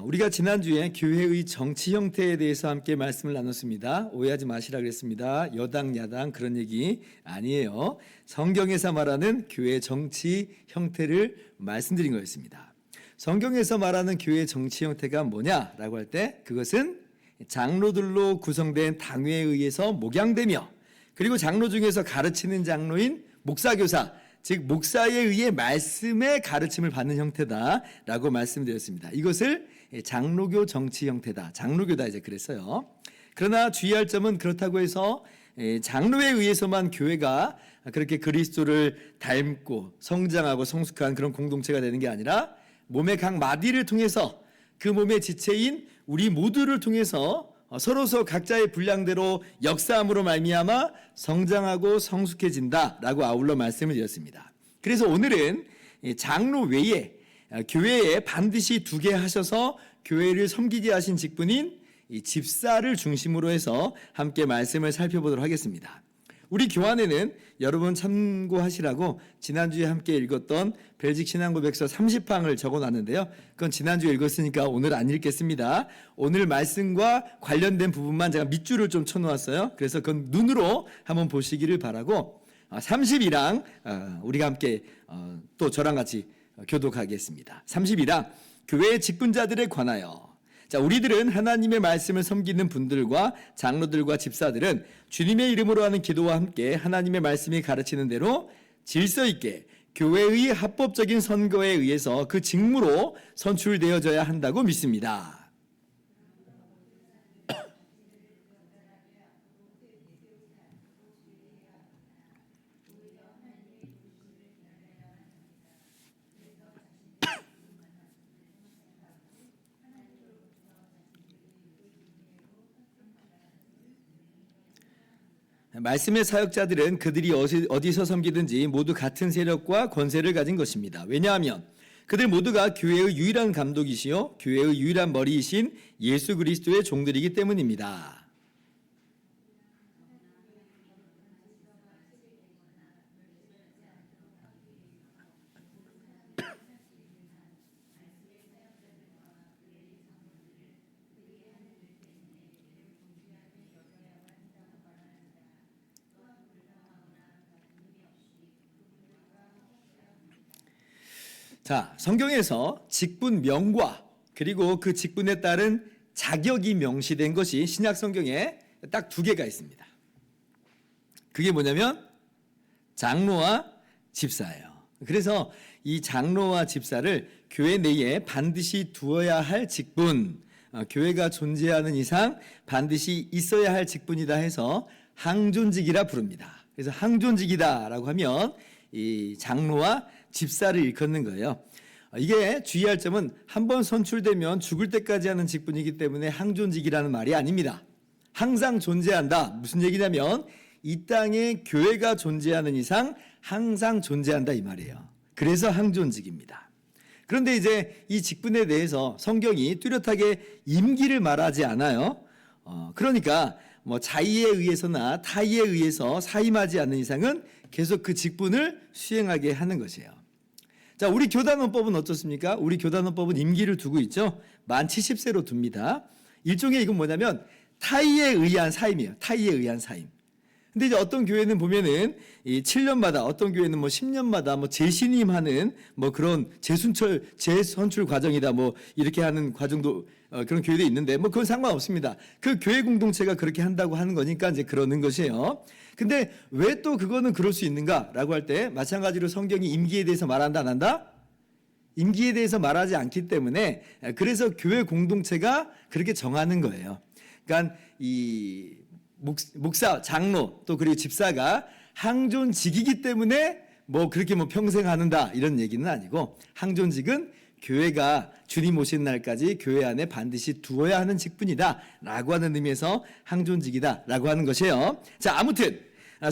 우리가 지난주에 교회의 정치 형태에 대해서 함께 말씀을 나눴습니다. 오해하지 마시라 그랬습니다. 여당, 야당 그런 얘기 아니에요. 성경에서 말하는 교회 정치 형태를 말씀드린 거였습니다. 성경에서 말하는 교회 정치 형태가 뭐냐라고 할 때 그것은 장로들로 구성된 당회에 의해서 목양되며 그리고 장로 중에서 가르치는 장로인 목사교사 즉 목사에 의해 말씀의 가르침을 받는 형태다라고 말씀드렸습니다. 이것을 장로교 정치 형태다. 장로교다 이제 그랬어요. 그러나 주의할 점은 그렇다고 해서 장로에 의해서만 교회가 그렇게 그리스도를 닮고 성장하고 성숙한 그런 공동체가 되는 게 아니라 몸의 각 마디를 통해서 그 몸의 지체인 우리 모두를 통해서 서로서 각자의 분량대로 역사함으로 말미암아 성장하고 성숙해진다라고 아울러 말씀을 드렸습니다. 그래서 오늘은 장로 외에 교회에 반드시 두게 하셔서 교회를 섬기게 하신 직분인 집사를 중심으로 해서 함께 말씀을 살펴보도록 하겠습니다. 우리 교환에는 여러분 참고하시라고 지난주에 함께 읽었던 벨직 신앙고백서 30항을 적어놨는데요. 그건 지난주에 읽었으니까 오늘 안 읽겠습니다. 오늘 말씀과 관련된 부분만 제가 밑줄을 좀 쳐놓았어요. 그래서 그건 눈으로 한번 보시기를 바라고 32항 우리가 함께 또 저랑 같이 교독하겠습니다. 32항 교회의 직분자들에 관하여 자, 우리들은 하나님의 말씀을 섬기는 분들과 장로들과 집사들은 주님의 이름으로 하는 기도와 함께 하나님의 말씀이 가르치는 대로 질서 있게 교회의 합법적인 선거에 의해서 그 직무로 선출되어져야 한다고 믿습니다. 말씀의 사역자들은 그들이 어디서 섬기든지 모두 같은 세력과 권세를 가진 것입니다. 왜냐하면 그들 모두가 교회의 유일한 감독이시요 교회의 유일한 머리이신 예수 그리스도의 종들이기 때문입니다. 자, 성경에서 직분명과 그리고 그 직분에 따른 자격이 명시된 것이 신약 성경에 딱 두 개가 있습니다. 그게 뭐냐면 장로와 집사예요. 그래서 이 장로와 집사를 교회 내에 반드시 두어야 할 직분, 교회가 존재하는 이상 반드시 있어야 할 직분이다 해서 항존직이라 부릅니다. 그래서 항존직이다라고 하면 이 장로와 집사를 일컫는 거예요. 이게 주의할 점은 한번 선출되면 죽을 때까지 하는 직분이기 때문에 항존직이라는 말이 아닙니다. 항상 존재한다. 무슨 얘기냐면 이 땅에 교회가 존재하는 이상 항상 존재한다 이 말이에요. 그래서 항존직입니다. 그런데 이제 이 직분에 대해서 성경이 뚜렷하게 임기를 말하지 않아요. 그러니까 뭐 자의에 의해서나 타의에 의해서 사임하지 않는 이상은 계속 그 직분을 수행하게 하는 것이에요. 자, 우리 교단원법은 어떻습니까? 우리 교단원법은 임기를 두고 있죠. 만 70세로 둡니다. 일종의 이건 뭐냐면 타의에 의한 사임이에요. 타의에 의한 사임. 근데 이제 어떤 교회는 보면은 이 7년마다 어떤 교회는 뭐 10년마다 뭐 재신임하는 뭐 그런 재선출 과정이다 뭐 이렇게 하는 과정도 그런 교회도 있는데 뭐 그건 상관없습니다. 그 교회 공동체가 그렇게 한다고 하는 거니까 이제 그러는 것이에요. 근데 왜 또 그거는 그럴 수 있는가라고 할 때 마찬가지로 성경이 임기에 대해서 말한다 안 한다? 임기에 대해서 말하지 않기 때문에 그래서 교회 공동체가 그렇게 정하는 거예요. 그러니까 이 목사, 장로 또 그리고 집사가 항존직이기 때문에 뭐 그렇게 뭐 평생 하는다 이런 얘기는 아니고 항존직은 교회가 주님 오신 날까지 교회 안에 반드시 두어야 하는 직분이다 라고 하는 의미에서 항존직이다 라고 하는 것이에요. 자, 아무튼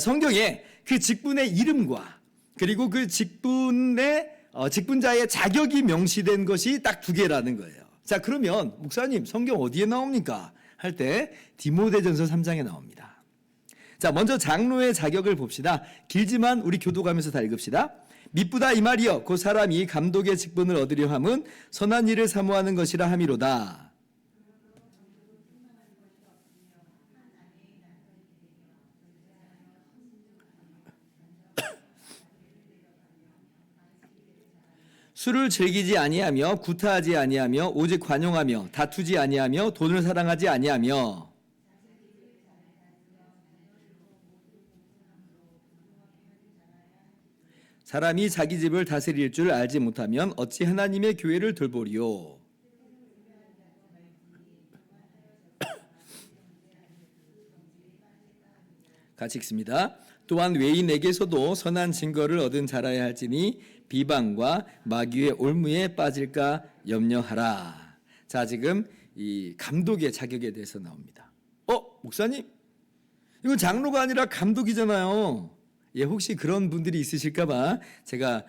성경에 그 직분의 이름과 그리고 그 직분의 직분자의 자격이 명시된 것이 딱 두 개라는 거예요. 자, 그러면 목사님 성경 어디에 나옵니까? 할 때 디모데전서 3장에 나옵니다. 자, 먼저 장로의 자격을 봅시다. 길지만 우리 교독하면서 다 읽읍시다. 미쁘다 이 말이여 그 사람이 감독의 직분을 얻으려 함은 선한 일을 사모하는 것이라 함이로다. 술을 즐기지 아니하며 구타하지 아니하며 오직 관용하며 다투지 아니하며 돈을 사랑하지 아니하며 사람이 자기 집을 다스릴 줄 알지 못하면 어찌 하나님의 교회를 돌보리요. 같이 읽습니다. 또한 외인에게서도 선한 증거를 얻은 자라야 할지니 비방과 마귀의 올무에 빠질까 염려하라. 자, 지금 이 감독의 자격에 대해서 나옵니다. 목사님, 이건 장로가 아니라 감독이잖아요. 예, 혹시 그런 분들이 있으실까봐 제가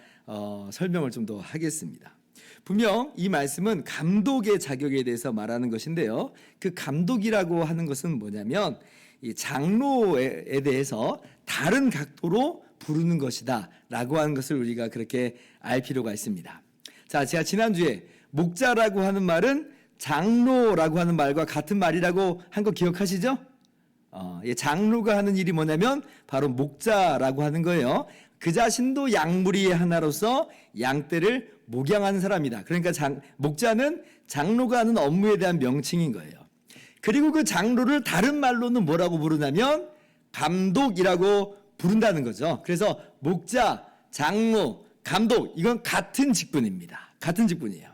설명을 좀 더 하겠습니다. 분명 이 말씀은 감독의 자격에 대해서 말하는 것인데요. 그 감독이라고 하는 것은 뭐냐면 이 장로에 대해서 다른 각도로 부르는 것이다 라고 하는 것을 우리가 그렇게 알 필요가 있습니다. 자, 제가 지난주에 목자라고 하는 말은 장로라고 하는 말과 같은 말이라고 한 거 기억하시죠? 장로가 하는 일이 뭐냐면 바로 목자라고 하는 거예요. 그 자신도 양무리의 하나로서 양떼를 목양하는 사람이다. 그러니까 목자는 장로가 하는 업무에 대한 명칭인 거예요. 그리고 그 장로를 다른 말로는 뭐라고 부르냐면 감독이라고 부른다는 거죠. 그래서 목자, 장로, 감독 이건 같은 직분입니다. 같은 직분이에요.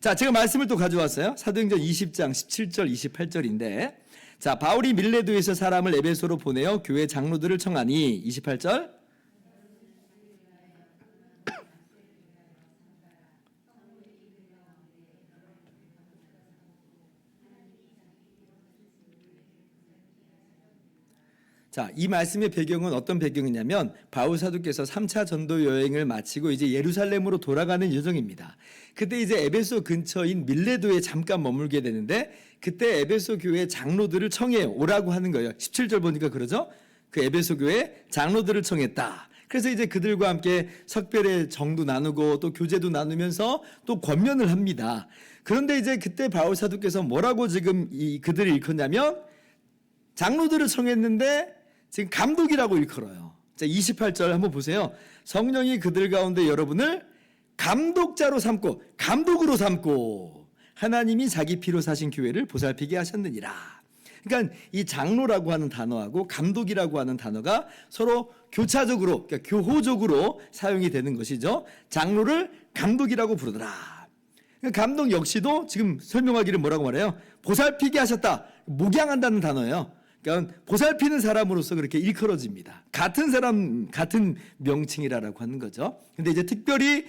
자, 제가 말씀을 또 가져왔어요. 사도행전 20장 17절 28절인데 자, 바울이 밀레도에서 사람을 에베소로 보내어 교회 장로들을 청하니 28절 자, 이 말씀의 배경은 어떤 배경이냐면 바울 사도께서 3차 전도 여행을 마치고 이제 예루살렘으로 돌아가는 예정입니다. 그때 이제 에베소 근처인 밀레도에 잠깐 머물게 되는데 그때 에베소 교회 장로들을 청해 오라고 하는 거예요. 17절 보니까 그러죠? 그 에베소 교회 장로들을 청했다. 그래서 이제 그들과 함께 석별의 정도 나누고 또 교제도 나누면서 또 권면을 합니다. 그런데 이제 그때 바울 사도께서 뭐라고 지금 그들을 일컫냐면 장로들을 청했는데 지금 감독이라고 일컬어요. 자, 28절 한번 보세요. 성령이 그들 가운데 여러분을 감독자로 삼고 감독으로 삼고 하나님이 자기 피로 사신 교회를 보살피게 하셨느니라. 그러니까 이 장로라고 하는 단어하고 감독이라고 하는 단어가 서로 교차적으로, 그러니까 교호적으로 사용이 되는 것이죠. 장로를 감독이라고 부르더라. 그러니까 감독 역시도 지금 설명하기를 뭐라고 말해요? 보살피게 하셨다. 목양한다는 단어예요. 그러니까 보살피는 사람으로서 그렇게 일컬어집니다. 같은 사람, 같은 명칭이라고 하는 거죠. 근데 이제 특별히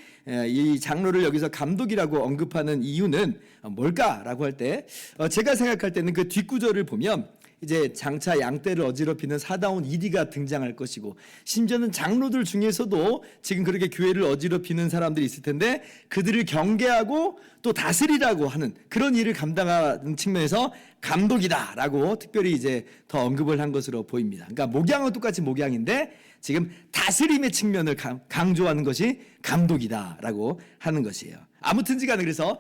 이 장로를 여기서 감독이라고 언급하는 이유는 뭘까라고 할 때, 제가 생각할 때는 그 뒷구절을 보면 이제 장차 양떼를 어지럽히는 사다운 이리가 등장할 것이고 심지어는 장로들 중에서도 지금 그렇게 교회를 어지럽히는 사람들이 있을 텐데 그들을 경계하고 또 다스리라고 하는 그런 일을 감당하는 측면에서 감독이다라고 특별히 이제 더 언급을 한 것으로 보입니다. 그러니까 목양은 똑같이 목양인데 지금 다스림의 측면을 강조하는 것이 감독이다라고 하는 것이에요. 아무튼지간에 그래서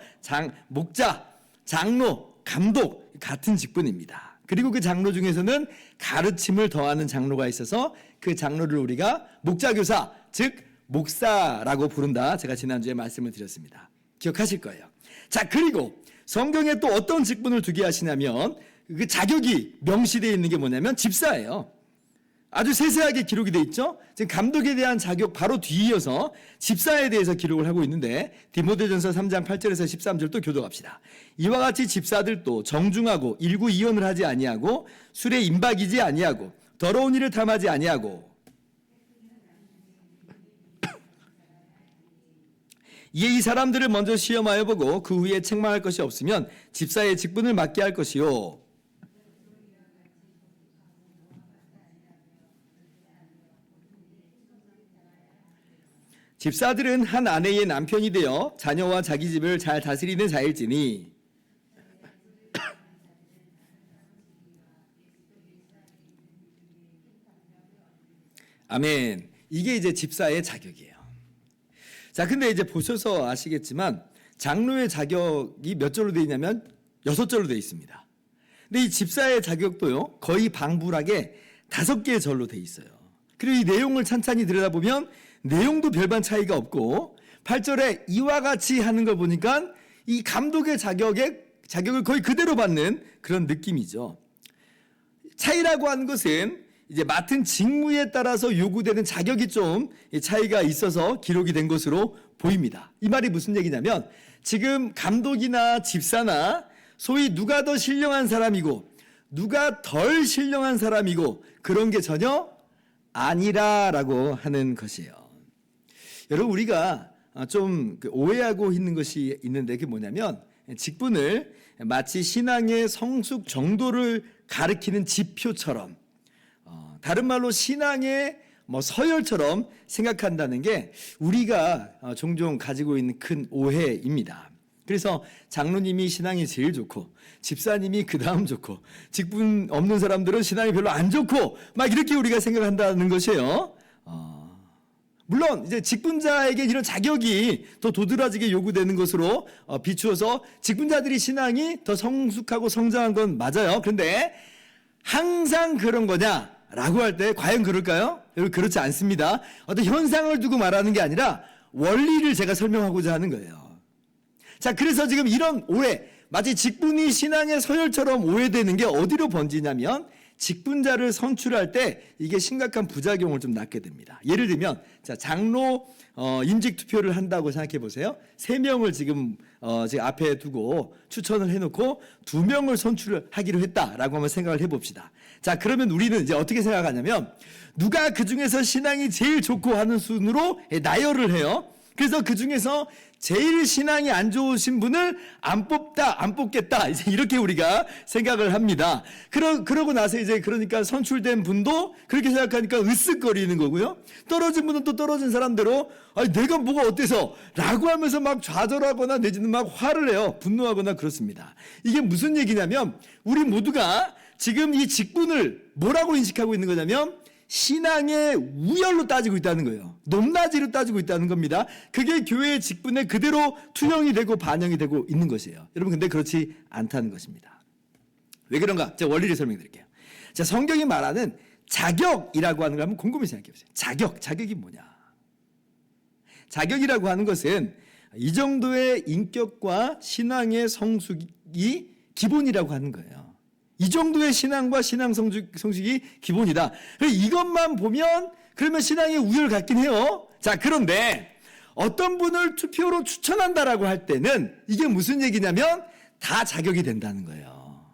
목자, 장로, 감독 같은 직분입니다. 그리고 그 장로 중에서는 가르침을 더하는 장로가 있어서 그 장로를 우리가 목자교사, 즉 목사라고 부른다. 제가 지난주에 말씀을 드렸습니다. 기억하실 거예요. 자, 그리고 성경에 또 어떤 직분을 두게 하시냐면 그 자격이 명시되어 있는 게 뭐냐면 집사예요. 아주 세세하게 기록이 되어 있죠. 지금 감독에 대한 자격 바로 뒤이어서 집사에 대해서 기록을 하고 있는데 디모데전서 3장 8절에서 13절 또 교독합시다. 이와 같이 집사들도 정중하고 일구이연을 하지 아니하고 술에 임박이지 아니하고 더러운 일을 탐하지 아니하고 이에 이 사람들을 먼저 시험하여 보고 그 후에 책망할 것이 없으면 집사의 직분을 맡게 할 것이요. 집사들은 한 아내의 남편이 되어 자녀와 자기 집을 잘 다스리는 자일지니 아멘. 이게 이제 집사의 자격이에요. 자, 근데 이제 보셔서 아시겠지만 장로의 자격이 몇 절로 되어 있냐면 6절로 되어 있습니다. 근데 이 집사의 자격도요, 거의 방불하게 5개의 절로 되어 있어요. 그리고 이 내용을 찬찬히 들여다보면 내용도 별반 차이가 없고 8절에 이와 같이 하는 걸 보니까 이 감독의 자격을 거의 그대로 받는 그런 느낌이죠. 차이라고 하는 것은 이제 맡은 직무에 따라서 요구되는 자격이 좀 차이가 있어서 기록이 된 것으로 보입니다. 이 말이 무슨 얘기냐면 지금 감독이나 집사나 소위 누가 더 신령한 사람이고 누가 덜 신령한 사람이고 그런 게 전혀 아니라라고 하는 것이에요. 여러분, 우리가 좀 오해하고 있는 것이 있는데 그게 뭐냐면 직분을 마치 신앙의 성숙 정도를 가리키는 지표처럼 다른 말로 신앙의 서열처럼 생각한다는 게 우리가 종종 가지고 있는 큰 오해입니다. 그래서 장로님이 신앙이 제일 좋고 집사님이 그 다음 좋고 직분 없는 사람들은 신앙이 별로 안 좋고 막 이렇게 우리가 생각한다는 것이에요. 물론 이제 직분자에게 이런 자격이 더 도드라지게 요구되는 것으로 비추어서 직분자들이 신앙이 더 성숙하고 성장한 건 맞아요. 그런데 항상 그런 거냐라고 할 때 과연 그럴까요? 여러분, 그렇지 않습니다. 어떤 현상을 두고 말하는 게 아니라 원리를 제가 설명하고자 하는 거예요. 자, 그래서 지금 이런 오해, 마치 직분이 신앙의 서열처럼 오해되는 게 어디로 번지냐면 직분자를 선출할 때 이게 심각한 부작용을 좀 낳게 됩니다. 예를 들면 자, 장로 임직 투표를 한다고 생각해 보세요. 3명을 지금 앞에 두고 추천을 해놓고 2명을 선출하기로 했다라고 한번 생각을 해봅시다. 자, 그러면 우리는 이제 어떻게 생각하냐면 누가 그 중에서 신앙이 제일 좋고 하는 순으로 나열을 해요. 그래서 그 중에서 제일 신앙이 안 좋으신 분을 안 뽑겠다. 이제 이렇게 우리가 생각을 합니다. 그러고 나서 이제 그러니까 선출된 분도 그렇게 생각하니까 으쓱거리는 거고요. 떨어진 분은 또 떨어진 사람대로 아니, 내가 뭐가 어때서? 라고 하면서 막 좌절하거나 내지는 막 화를 내요. 분노하거나 그렇습니다. 이게 무슨 얘기냐면 우리 모두가 지금 이 직분을 뭐라고 인식하고 있는 거냐면 신앙의 우열로 따지고 있다는 거예요. 높낮이로 따지고 있다는 겁니다. 그게 교회의 직분에 그대로 투영이 되고 반영이 되고 있는 것이에요. 여러분, 근데 그렇지 않다는 것입니다. 왜 그런가? 제가 원리를 설명드릴게요. 자, 성경이 말하는 자격이라고 하는 걸 한번 곰곰이 생각해 보세요. 자격이 뭐냐? 자격이라고 하는 것은 이 정도의 인격과 신앙의 성숙이 기본이라고 하는 거예요. 이 정도의 신앙과 신앙 성숙이 기본이다. 이것만 보면 그러면 신앙의 우열을 갖긴 해요. 자, 그런데 어떤 분을 투표로 추천한다라고 할 때는 이게 무슨 얘기냐면 다 자격이 된다는 거예요.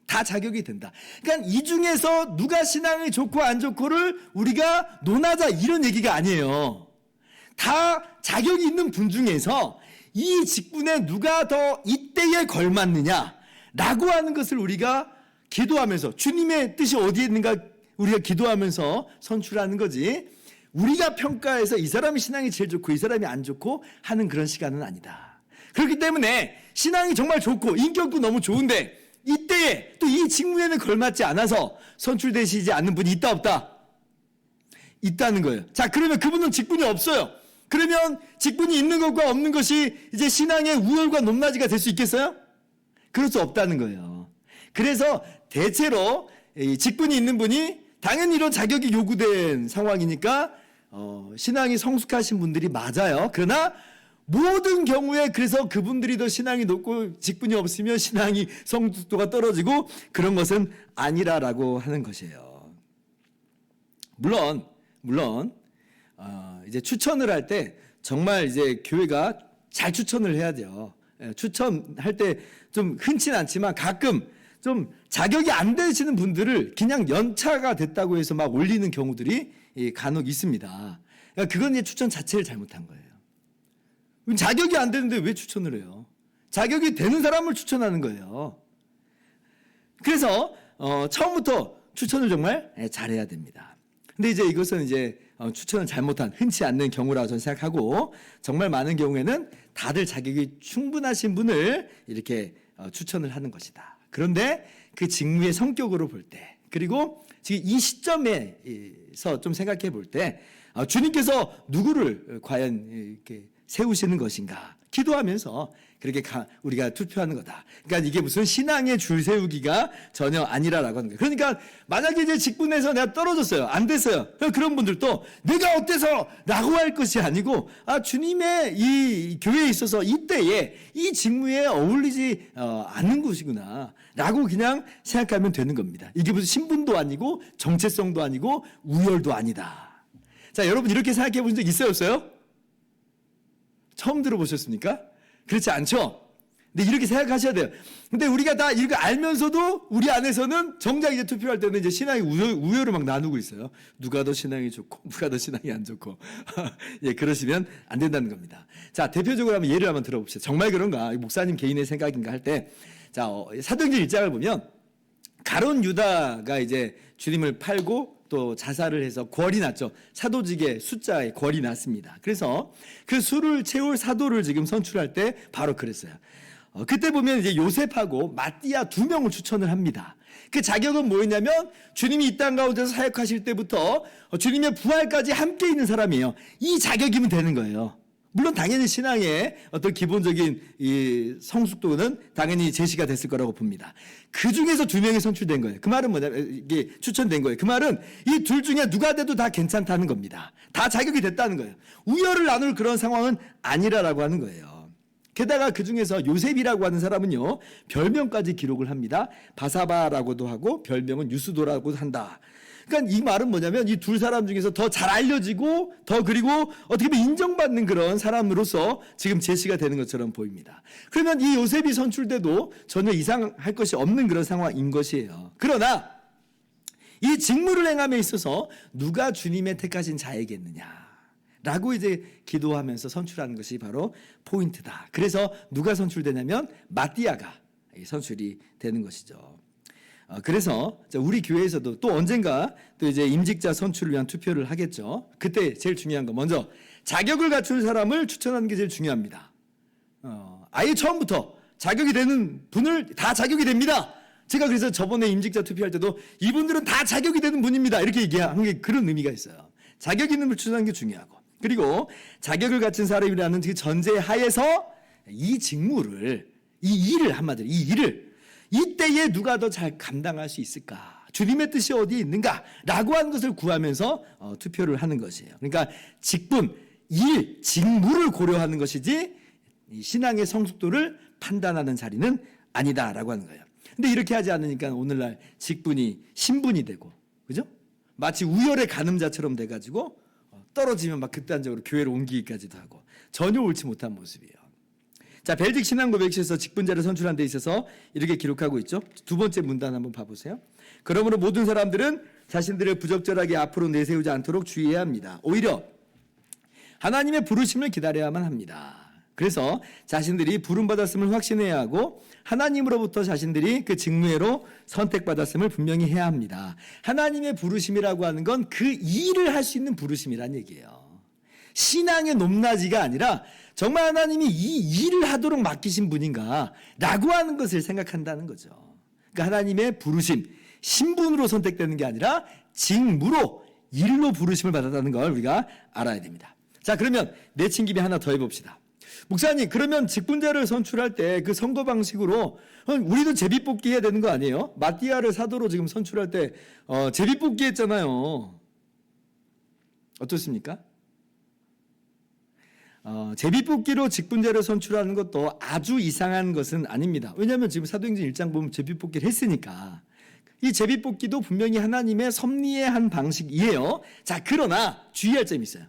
다 자격이 된다. 그러니까 이 중에서 누가 신앙이 좋고 안 좋고를 우리가 논하자 이런 얘기가 아니에요. 다 자격이 있는 분 중에서 이 직분에 누가 더 이때에 걸맞느냐 라고 하는 것을 우리가 기도하면서 주님의 뜻이 어디에 있는가 우리가 기도하면서 선출하는 거지, 우리가 평가해서 이 사람이 신앙이 제일 좋고 이 사람이 안 좋고 하는 그런 시간은 아니다. 그렇기 때문에 신앙이 정말 좋고 인격도 너무 좋은데 이때에 또 이 직무에는 걸맞지 않아서 선출되시지 않는 분이 있다 없다? 있다는 거예요. 자, 그러면 그분은 직분이 없어요. 그러면 직분이 있는 것과 없는 것이 이제 신앙의 우열과 높낮이가 될 수 있겠어요? 그럴 수 없다는 거예요. 그래서 대체로 직분이 있는 분이 당연히 이런 자격이 요구된 상황이니까 신앙이 성숙하신 분들이 맞아요. 그러나 모든 경우에 그래서 그분들이 더 신앙이 높고 직분이 없으면 신앙이 성숙도가 떨어지고 그런 것은 아니라라고 하는 것이에요. 물론 이제 추천을 할 때 정말 이제 교회가 잘 추천을 해야 돼요. 추천할 때 좀 흔치는 않지만 가끔 좀 자격이 안 되시는 분들을 그냥 연차가 됐다고 해서 막 올리는 경우들이 간혹 있습니다. 그러니까 그건 이제 추천 자체를 잘못한 거예요. 자격이 안 되는데 왜 추천을 해요? 자격이 되는 사람을 추천하는 거예요. 그래서 처음부터 추천을 정말 잘해야 됩니다. 근데 이제 이것은 이제 추천을 잘못한 흔치 않는 경우라고 저는 생각하고 정말 많은 경우에는 다들 자격이 충분하신 분을 이렇게 추천을 하는 것이다. 그런데 그 직무의 성격으로 볼 때 그리고 지금 이 시점에서 좀 생각해 볼 때 주님께서 누구를 과연 이렇게 세우시는 것인가 기도하면서 그렇게 우리가 투표하는 거다. 그러니까 이게 무슨 신앙의 줄 세우기가 전혀 아니라라고 하는 거예요. 그러니까 만약에 이제 직분에서 내가 떨어졌어요. 안 됐어요. 그런 분들도 내가 어때서 라고 할 것이 아니고 주님의 이 교회에 있어서 이때에 이 직무에 어울리지 않는 것이구나 라고 그냥 생각하면 되는 겁니다. 이게 무슨 신분도 아니고 정체성도 아니고 우열도 아니다. 자, 여러분 이렇게 생각해 본 적 있어요, 없어요? 처음 들어보셨습니까? 그렇지 않죠? 근데 이렇게 생각하셔야 돼요. 근데 우리가 다 이렇게 알면서도 우리 안에서는 정작 이제 투표할 때는 이제 신앙의 우열을 막 나누고 있어요. 누가 더 신앙이 좋고, 누가 더 신앙이 안 좋고. 예, 그러시면 안 된다는 겁니다. 자, 대표적으로 한번 예를 한번 들어봅시다. 정말 그런가? 목사님 개인의 생각인가 할 때, 자, 사도행전 1장을 보면, 가룟 유다가 이제 주님을 팔고 또 자살을 해서 궐이 났죠. 사도직의 숫자에 궐이 났습니다. 그래서 그 수를 채울 사도를 지금 선출할 때 바로 그랬어요. 그때 보면 이제 요셉하고 마띠아 2명을 추천을 합니다. 그 자격은 뭐였냐면 주님이 이 땅 가운데서 사역하실 때부터 주님의 부활까지 함께 있는 사람이에요. 이 자격이면 되는 거예요. 물론 당연히 신앙의 어떤 기본적인 이 성숙도는 당연히 제시가 됐을 거라고 봅니다. 그 중에서 2명이 선출된 거예요. 그 말은 뭐냐면 이게 추천된 거예요. 그 말은 이 둘 중에 누가 돼도 다 괜찮다는 겁니다. 다 자격이 됐다는 거예요. 우열을 나눌 그런 상황은 아니라라고 하는 거예요. 게다가 그 중에서 요셉이라고 하는 사람은요, 별명까지 기록을 합니다. 바사바라고도 하고 별명은 유스도라고도 한다. 그러니까 이 말은 뭐냐면 이 두 사람 중에서 더 잘 알려지고 더 그리고 어떻게 보면 인정받는 그런 사람으로서 지금 제시가 되는 것처럼 보입니다. 그러면 이 요셉이 선출돼도 전혀 이상할 것이 없는 그런 상황인 것이에요. 그러나 이 직무를 행함에 있어서 누가 주님의 택하신 자이겠느냐라고 이제 기도하면서 선출하는 것이 바로 포인트다. 그래서 누가 선출되냐면 마띠아가 선출이 되는 것이죠. 그래서 우리 교회에서도 또 언젠가 또 이제 임직자 선출을 위한 투표를 하겠죠. 그때 제일 중요한 거 먼저 자격을 갖춘 사람을 추천하는 게 제일 중요합니다. 아예 처음부터 자격이 되는 분을 다 자격이 됩니다. 제가 그래서 저번에 임직자 투표할 때도 이분들은 다 자격이 되는 분입니다. 이렇게 얘기한 게 그런 의미가 있어요. 자격 있는 분을 추천하는 게 중요하고, 그리고 자격을 갖춘 사람이라는 그 전제 하에서 이 직무를, 이 일을 한마디로 이 일을 이때에 누가 더 잘 감당할 수 있을까? 주님의 뜻이 어디에 있는가? 라고 하는 것을 구하면서 투표를 하는 것이에요. 그러니까 직분, 일, 직무를 고려하는 것이지 신앙의 성숙도를 판단하는 자리는 아니다라고 하는 거예요. 근데 이렇게 하지 않으니까 오늘날 직분이 신분이 되고, 그죠? 마치 우열의 가늠자처럼 돼가지고 떨어지면 막 극단적으로 교회로 옮기기까지도 하고 전혀 옳지 못한 모습이에요. 자, 벨직 신앙고백서에서 직분자를 선출한 데 있어서 이렇게 기록하고 있죠. 두 번째 문단 한번 봐보세요. 그러므로 모든 사람들은 자신들을 부적절하게 앞으로 내세우지 않도록 주의해야 합니다. 오히려 하나님의 부르심을 기다려야만 합니다. 그래서 자신들이 부름받았음을 확신해야 하고 하나님으로부터 자신들이 그 직무회로 선택받았음을 분명히 해야 합니다. 하나님의 부르심이라고 하는 건 그 일을 할 수 있는 부르심이란 얘기예요. 신앙의 높낮이가 아니라 정말 하나님이 이 일을 하도록 맡기신 분인가 라고 하는 것을 생각한다는 거죠. 그러니까 하나님의 부르심, 신분으로 선택되는 게 아니라 직무로, 일로 부르심을 받았다는 걸 우리가 알아야 됩니다. 자, 그러면 내친 김에 하나 더 해봅시다. 목사님, 그러면 직분자를 선출할 때 그 선거 방식으로 우리도 제비뽑기 해야 되는 거 아니에요? 마띠아를 사도로 지금 선출할 때 제비뽑기 했잖아요. 어떻습니까? 제비뽑기로 직분자를 선출하는 것도 아주 이상한 것은 아닙니다. 왜냐하면 지금 사도행전 1장 보면 제비뽑기를 했으니까. 이 제비뽑기도 분명히 하나님의 섭리의 한 방식이에요. 자, 그러나 주의할 점이 있어요.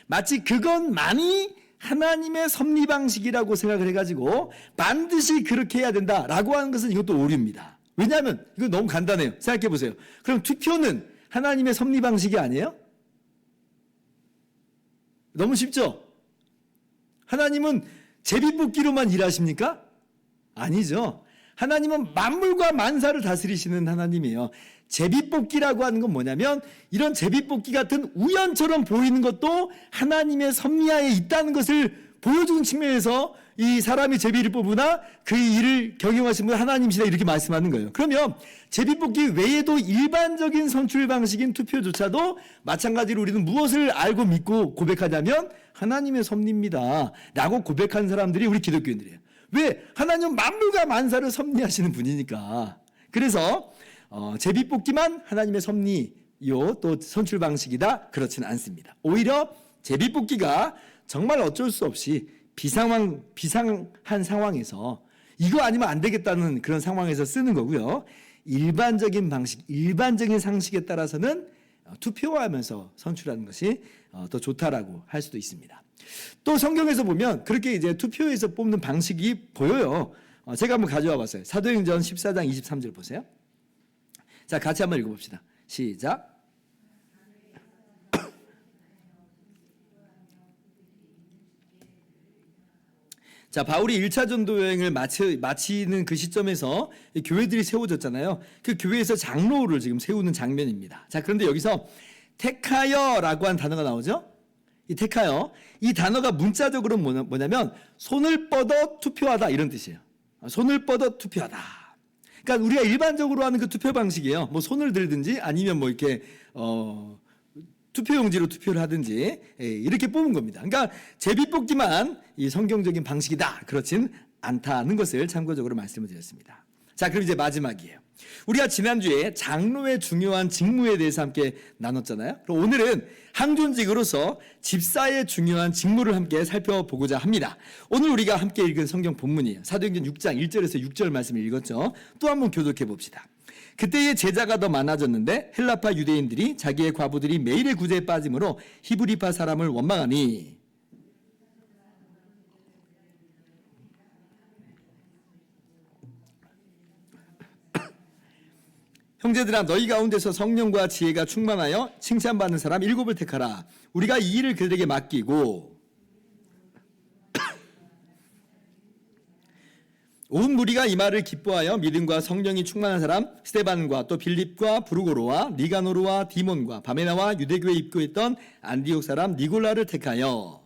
마치 그것만이 하나님의 섭리 방식이라고 생각을 해가지고 반드시 그렇게 해야 된다라고 하는 것은 이것도 오류입니다. 왜냐하면 이거 너무 간단해요. 생각해 보세요. 그럼 투표는 하나님의 섭리 방식이 아니에요? 너무 쉽죠? 하나님은 제비뽑기로만 일하십니까? 아니죠. 하나님은 만물과 만사를 다스리시는 하나님이에요. 제비뽑기라고 하는 건 뭐냐면 이런 제비뽑기 같은 우연처럼 보이는 것도 하나님의 섭리하에 있다는 것을 보여주는 측면에서 이 사람이 제비를 뽑으나 그 일을 경영하신 분 하나님이시다 이렇게 말씀하는 거예요. 그러면 제비 뽑기 외에도 일반적인 선출 방식인 투표조차도 마찬가지로 우리는 무엇을 알고 믿고 고백하냐면 하나님의 섭리입니다 라고 고백한 사람들이 우리 기독교인들이에요. 왜? 하나님은 만물과 만사를 섭리하시는 분이니까. 그래서 제비 뽑기만 하나님의 섭리요 또 선출 방식이다 그렇지는 않습니다. 오히려 제비 뽑기가 정말 어쩔 수 없이 비상한 상황에서 이거 아니면 안 되겠다는 그런 상황에서 쓰는 거고요. 일반적인 방식, 일반적인 상식에 따라서는 투표하면서 선출하는 것이 더 좋다라고 할 수도 있습니다. 또 성경에서 보면 그렇게 이제 투표에서 뽑는 방식이 보여요. 제가 한번 가져와 봤어요. 사도행전 14장 23절 보세요. 자, 같이 한번 읽어봅시다. 시작. 자, 바울이 1차 전도 여행을 마치는 그 시점에서 교회들이 세워졌잖아요. 그 교회에서 장로를 지금 세우는 장면입니다. 자, 그런데 여기서 택하여라고 한 단어가 나오죠? 이 택하여. 이 단어가 문자적으로 뭐냐면 손을 뻗어 투표하다 이런 뜻이에요. 손을 뻗어 투표하다. 그러니까 우리가 일반적으로 하는 그 투표 방식이에요. 뭐 손을 들든지 아니면 뭐 이렇게 투표용지로 투표를 하든지 이렇게 뽑은 겁니다. 그러니까 제비 뽑기만 이 성경적인 방식이다 그렇진 않다는 것을 참고적으로 말씀을 드렸습니다. 자, 그럼 이제 마지막이에요. 우리가 지난주에 장로의 중요한 직무에 대해서 함께 나눴잖아요. 그럼 오늘은 항존직으로서 집사의 중요한 직무를 함께 살펴보고자 합니다. 오늘 우리가 함께 읽은 성경 본문이에요. 사도행전 6장 1절에서 6절 말씀을 읽었죠. 또 한번 교독해 봅시다. 그때의 제자가 더 많아졌는데 헬라파 유대인들이 자기의 과부들이 매일의 구제에 빠짐으로 히브리파 사람을 원망하니 형제들아 너희 가운데서 성령과 지혜가 충만하여 칭찬받는 사람 7을 택하라. 우리가 이 일을 그들에게 맡기고 온 무리가 이 말을 기뻐하여 믿음과 성령이 충만한 사람 스데반과 또 빌립과 브루고로와 니가노르와 디몬과 바메나와 유대교에 입교했던 안디옥 사람 니골라를 택하여.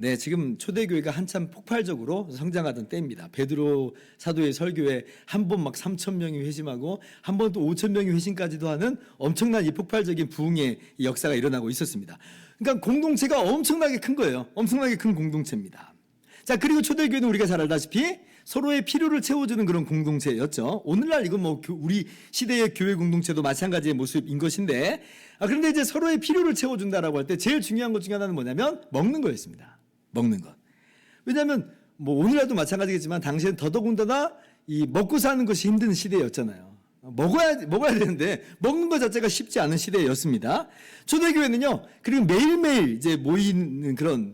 네, 지금 초대교회가 한참 폭발적으로 성장하던 때입니다. 베드로 사도의 설교에 한 번 막 3,000명이 회심하고 한 번 또 5,000명이 회심까지도 하는 엄청난 이 폭발적인 부흥의 역사가 일어나고 있었습니다. 그러니까 공동체가 엄청나게 큰 거예요. 엄청나게 큰 공동체입니다. 자, 그리고 초대교회는 우리가 잘 알다시피 서로의 필요를 채워주는 그런 공동체였죠. 오늘날 이건 뭐 우리 시대의 교회 공동체도 마찬가지의 모습인 것인데, 그런데 이제 서로의 필요를 채워준다라고 할 때 제일 중요한 것 중에 하나는 뭐냐면 먹는 거였습니다. 먹는 것. 왜냐하면 뭐 오늘날도 마찬가지겠지만 당시엔 더더군다나 이 먹고 사는 것이 힘든 시대였잖아요. 먹어야 되는데 먹는 것 자체가 쉽지 않은 시대였습니다. 초대교회는요, 그리고 매일매일 이제 모이는 그런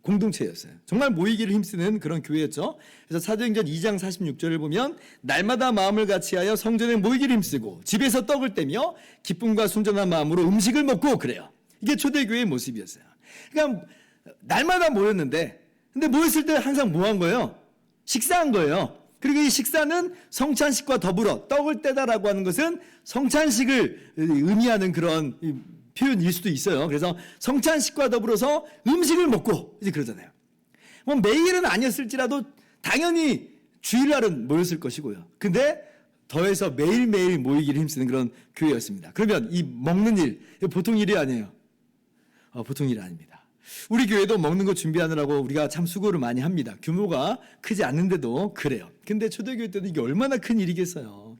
공동체였어요. 정말 모이기를 힘쓰는 그런 교회였죠. 그래서 사도행전 2장 46절을 보면 날마다 마음을 같이하여 성전에 모이기를 힘쓰고 집에서 떡을 떼며 기쁨과 순전한 마음으로 음식을 먹고 그래요. 이게 초대교회의 모습이었어요. 그러니까 날마다 모였는데, 근데 모였을 때 항상 뭐 한 거예요? 식사한 거예요. 그리고 이 식사는 성찬식과 더불어 떡을 떼다라고 하는 것은 성찬식을 의미하는 그런 표현일 수도 있어요. 그래서 성찬식과 더불어서 음식을 먹고 이제 그러잖아요. 뭐 매일은 아니었을지라도 당연히 주일날은 모였을 것이고요. 근데 더해서 매일매일 모이기를 힘쓰는 그런 교회였습니다. 그러면 이 먹는 일, 보통 일이 아니에요. 보통 일이 아닙니다. 우리 교회도 먹는 거 준비하느라고 우리가 참 수고를 많이 합니다. 규모가 크지 않는데도 그래요. 근데 초대교회 때도 이게 얼마나 큰 일이겠어요.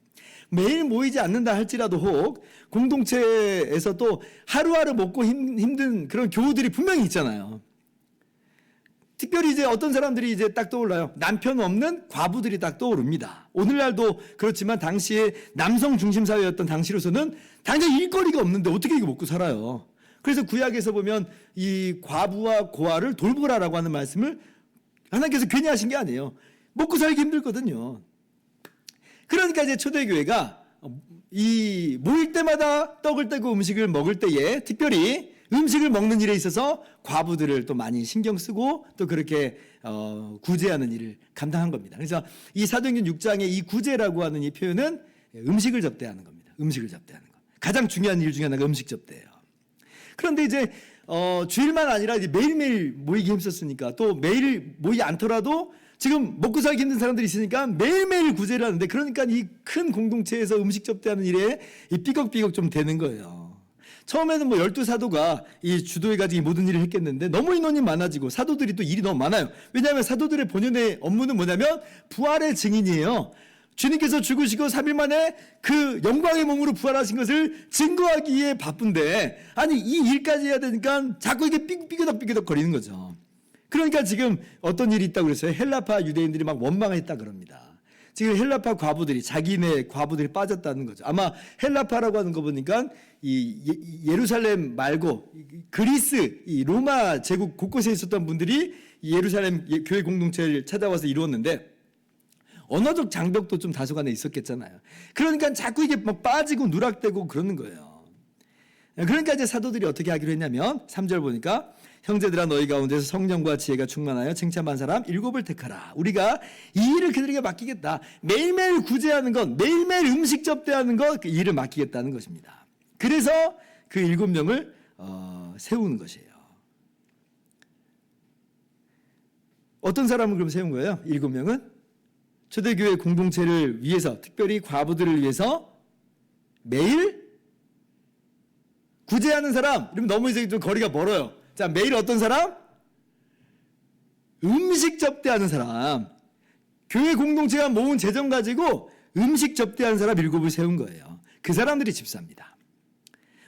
매일 모이지 않는다 할지라도 혹 공동체에서 또 하루하루 먹고 힘든 그런 교우들이 분명히 있잖아요. 특별히 이제 어떤 사람들이 이제 딱 떠올라요. 남편 없는 과부들이 딱 떠오릅니다. 오늘날도 그렇지만 당시에 남성 중심 사회였던 당시로서는 당장 일거리가 없는데 어떻게 이거 먹고 살아요. 그래서 구약에서 보면 이 과부와 고아를 돌보라라고 하는 말씀을 하나님께서 괜히 하신 게 아니에요. 먹고 살기 힘들거든요. 그러니까 이제 초대교회가 이 모일 때마다 떡을 떼고 음식을 먹을 때에 특별히 음식을 먹는 일에 있어서 과부들을 또 많이 신경 쓰고 또 그렇게 구제하는 일을 감당한 겁니다. 그래서 이 사도행전 6장의 이 구제라고 하는 이 표현은 음식을 접대하는 겁니다. 음식을 접대하는 것. 가장 중요한 일 중에 하나가 음식 접대예요. 그런데 이제 주일만 아니라 이제 매일매일 모이기 힘썼으니까 또 매일 모이지 않더라도 지금 먹고 살기 힘든 사람들이 있으니까 매일매일 구제를 하는데 그러니까 이 큰 공동체에서 음식 접대하는 일에 이 삐걱삐걱 좀 되는 거예요. 처음에는 뭐 12사도가 이 주도해가지고 이 모든 일을 했겠는데 너무 인원이 많아지고 사도들이 또 일이 너무 많아요. 왜냐하면 사도들의 본연의 업무는 뭐냐면 부활의 증인이에요. 주님께서 죽으시고 3일 만에 그 영광의 몸으로 부활하신 것을 증거하기 위해 바쁜데 아니 이 일까지 해야 되니까 자꾸 이게 삐그덕 거리는 거죠. 그러니까 지금 어떤 일이 있다고 그랬어요. 헬라파 유대인들이 막 원망했다 그럽니다. 지금 헬라파 과부들이 자기네 과부들이 빠졌다는 거죠. 아마 헬라파라고 하는 거 보니까 이 예루살렘 말고 그리스, 이 로마 제국 곳곳에 있었던 분들이 이 예루살렘 교회 공동체를 찾아와서 이루었는데 언어적 장벽도 좀 다소간에 있었겠잖아요. 그러니까 자꾸 이게 막 빠지고 누락되고 그러는 거예요. 그러니까 이제 사도들이 어떻게 하기로 했냐면 3절 보니까 형제들아 너희 가운데서 성령과 지혜가 충만하여 칭찬한 사람 7을 택하라. 우리가 이 일을 그들에게 맡기겠다. 매일매일 구제하는 것, 매일매일 음식 접대하는 것, 그 일을 맡기겠다는 것입니다. 그래서 그 7명을 세우는 것이에요. 어떤 사람을 그럼 세운 거예요? 7명은 초대교회 공동체를 위해서, 특별히 과부들을 위해서 매일 구제하는 사람. 이러면 너무 이제 좀 거리가 멀어요. 자, 매일 어떤 사람? 음식 접대하는 사람. 교회 공동체가 모은 재정 가지고 음식 접대하는 사람 7을 세운 거예요. 그 사람들이 집사입니다.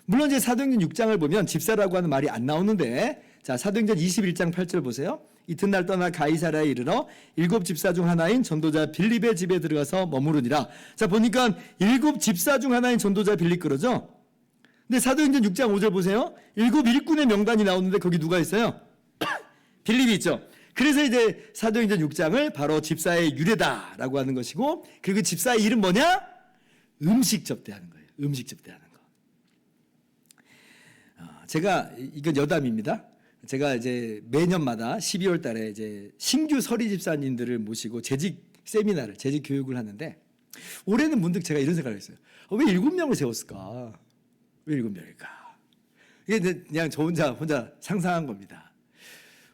물론 이제 사도행전 6장을 보면 집사라고 하는 말이 안 나오는데, 자, 사도행전 21장 8절 보세요. 이튿날 떠나 가이사랴에 이르러 7 집사 중 하나인 전도자 빌립의 집에 들어가서 머무르니라. 자, 보니까 7 집사 중 하나인 전도자 빌립 그러죠? 근데 사도행전 6장 5절 보세요. 7 일꾼의 명단이 나오는데 거기 누가 있어요? 빌립이 있죠. 그래서 이제 사도행전 6장을 바로 집사의 유래다라고 하는 것이고, 그리고 집사의 이름 뭐냐? 음식 접대하는 거예요. 음식 접대하는 거. 제가 이건 여담입니다. 제가 이제 매년마다 12월 달에 이제 신규 서리 집사님들을 모시고 재직 세미나를, 재직 교육을 하는데 올해는 문득 제가 이런 생각을 했어요. 왜 7명을 세웠을까? 왜 7명일까? 이게 그냥 저 혼자 상상한 겁니다.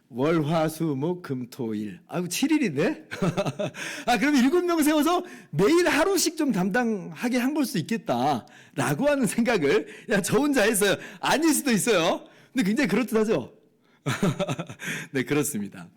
월, 화, 수, 목, 금, 토, 일. 아이고, 7일인데? 그럼 7명 세워서 매일 하루씩 좀 담당하게 한 걸 수 있겠다. 라고 하는 생각을 그냥 저 혼자 했어요. 아닐 수도 있어요. 근데 굉장히 그렇듯하죠? 네, 그렇습니다.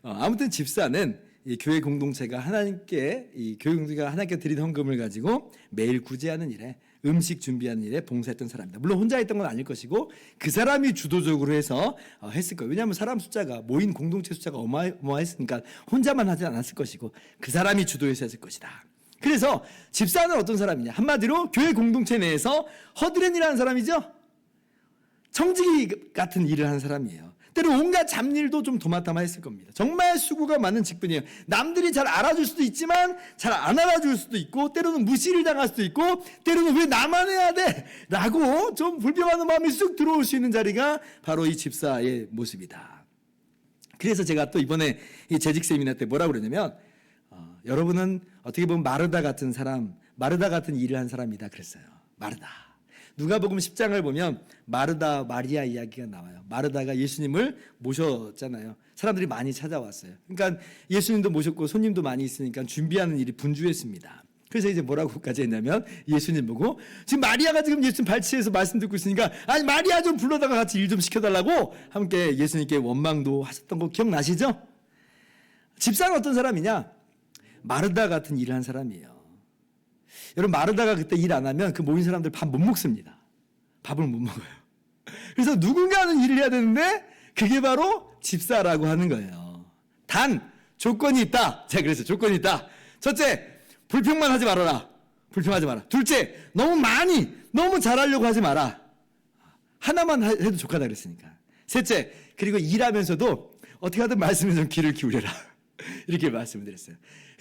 아무튼 집사는 이 교회 공동체가 하나님께, 이 교회 공동체가 하나님께 드린 헌금을 가지고 매일 구제하는 일에, 음식 준비하는 일에 봉사했던 사람입니다. 물론 혼자 했던 건 아닐 것이고 그 사람이 주도적으로 해서 했을 거예요. 왜냐하면 사람 숫자가, 모인 공동체 숫자가 어마어마했으니까 혼자만 하지 않았을 것이고 그 사람이 주도해서 했을 것이다. 그래서 집사는 어떤 사람이냐? 한마디로 교회 공동체 내에서 허드렛이라는 사람이죠. 청지기 같은 일을 하는 사람이에요. 때로 온갖 잡일도 좀 도맡아마 했을 겁니다. 정말 수고가 많은 직분이에요. 남들이 잘 알아줄 수도 있지만 잘 안 알아줄 수도 있고, 때로는 무시를 당할 수도 있고, 때로는 왜 나만 해야 돼? 라고 좀 불평하는 마음이 쑥 들어올 수 있는 자리가 바로 이 집사의 모습이다. 그래서 제가 또 이번에 이 재직 세미나 때 뭐라고 그러냐면 여러분은 어떻게 보면 마르다 같은 사람, 마르다 같은 일을 한 사람이다 그랬어요. 마르다. 누가복음 10장을 보면 마르다 마리아 이야기가 나와요. 마르다가 예수님을 모셨잖아요. 사람들이 많이 찾아왔어요. 그러니까 예수님도 모셨고 손님도 많이 있으니까 준비하는 일이 분주했습니다. 그래서 이제 뭐라고까지 했냐면 예수님 보고, 지금 마리아가 지금 예수님 발치해서 말씀 듣고 있으니까 아니 마리아 좀 불러다가 같이 일 좀 시켜달라고 함께 예수님께 원망도 하셨던 거 기억나시죠? 집사는 어떤 사람이냐? 마르다 같은 일을 한 사람이에요. 여러분, 마르다가 그때 일 안 하면 그 모인 사람들 밥 못 먹습니다. 밥을 못 먹어요. 그래서 누군가는 일을 해야 되는데 그게 바로 집사라고 하는 거예요. 단 조건이 있다. 제가 그래서 조건이 있다. 첫째, 불평만 하지 말아라. 불평하지 마라. 둘째, 너무 잘하려고 하지 마라. 하나만 해도 족하다 그랬으니까. 셋째, 그리고 일하면서도 어떻게 하든 말씀에 좀 귀를 기울여라. 이렇게 말씀을 드렸어요.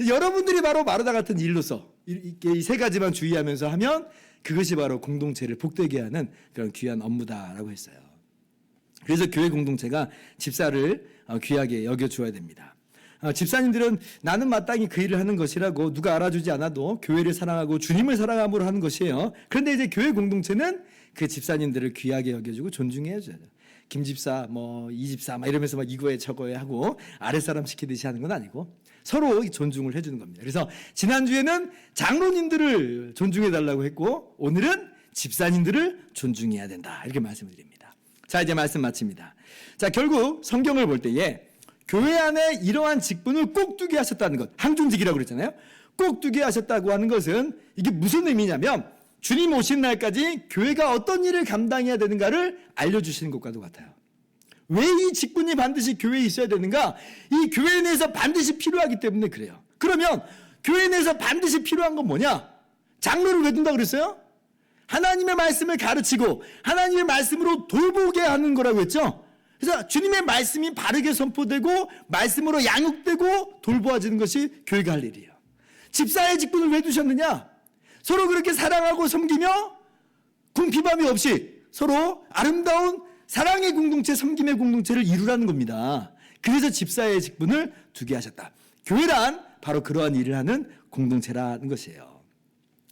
여러분들이 바로 마르다 같은 일로서 이 세 가지만 주의하면서 하면 그것이 바로 공동체를 복되게 하는 그런 귀한 업무다라고 했어요. 그래서 교회 공동체가 집사를 귀하게 여겨주어야 됩니다. 집사님들은 나는 마땅히 그 일을 하는 것이라고 누가 알아주지 않아도 교회를 사랑하고 주님을 사랑함으로 하는 것이에요. 그런데 이제 교회 공동체는 그 집사님들을 귀하게 여겨주고 존중해줘야 돼요. 김 집사, 뭐 이 집사 막 이러면서 막 이거에 저거에 하고 아랫사람 시키듯이 하는 건 아니고 서로 존중을 해주는 겁니다. 그래서 지난주에는 장로님들을 존중해 달라고 했고 오늘은 집사님들을 존중해야 된다 이렇게 말씀을 드립니다. 자, 이제 말씀 마칩니다. 자, 결국 성경을 볼 때에 교회 안에 이러한 직분을 꼭 두게 하셨다는 것, 항중직이라고 그랬잖아요. 꼭 두게 하셨다고 하는 것은 이게 무슨 의미냐면 주님 오신 날까지 교회가 어떤 일을 감당해야 되는가를 알려주시는 것과도 같아요. 왜 이 직분이 반드시 교회에 있어야 되는가? 이 교회 내에서 반드시 필요하기 때문에 그래요. 그러면 교회 내에서 반드시 필요한 건 뭐냐? 장로를 왜 둔다 그랬어요? 하나님의 말씀을 가르치고 하나님의 말씀으로 돌보게 하는 거라고 했죠. 그래서 주님의 말씀이 바르게 선포되고 말씀으로 양육되고 돌보아지는 것이 교회가 할 일이에요. 집사의 직분을 왜 두셨느냐? 서로 그렇게 사랑하고 섬기며 궁핍함이 없이 서로 아름다운 사랑의 공동체, 섬김의 공동체를 이루라는 겁니다. 그래서 집사의 직분을 두게 하셨다. 교회란 바로 그러한 일을 하는 공동체라는 것이에요.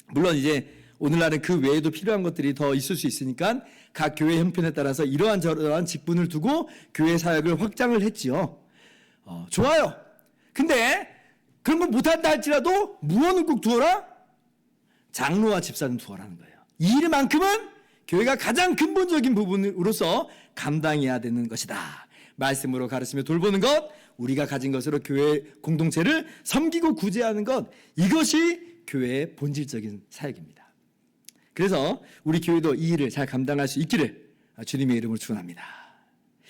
물론 이제 오늘날은 그 외에도 필요한 것들이 더 있을 수 있으니까 각 교회 형편에 따라서 이러한 저러한 직분을 두고 교회 사역을 확장을 했지요. 좋아요. 근데 그런 거 못한다 할지라도 무언은 꼭 두어라? 장로와 집사는 두어라는 거예요. 이 일만큼은 교회가 가장 근본적인 부분으로서 감당해야 되는 것이다. 말씀으로 가르치며 돌보는 것, 우리가 가진 것으로 교회 공동체를 섬기고 구제하는 것, 이것이 교회의 본질적인 사역입니다. 그래서 우리 교회도 이 일을 잘 감당할 수 있기를 주님의 이름으로 축원합니다.